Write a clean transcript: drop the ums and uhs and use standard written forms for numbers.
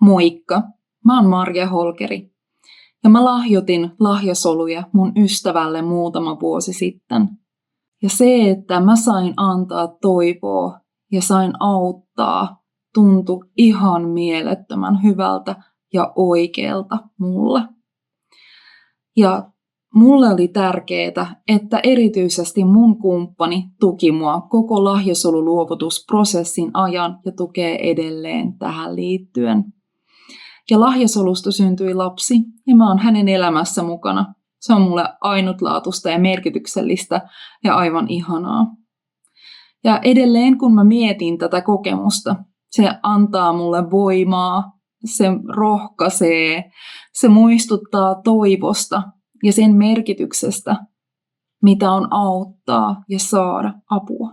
Moikka, mä oon Marja Holkeri ja mä lahjoitin lahjasoluja mun ystävälle muutama vuosi sitten. Ja se, että mä sain antaa toivoa ja sain auttaa, tuntui ihan mielettömän hyvältä ja oikealta mulle. Ja mulle oli tärkeää, että erityisesti mun kumppani tuki mua koko lahjasoluluovutusprosessin ajan ja tukee edelleen tähän liittyen. Ja lahjasolusta syntyi lapsi ja mä oon hänen elämässä mukana. Se on mulle ainutlaatuista ja merkityksellistä ja aivan ihanaa. Ja edelleen kun mä mietin tätä kokemusta, se antaa mulle voimaa, se rohkaisee, se muistuttaa toivosta ja sen merkityksestä, mitä on auttaa ja saada apua.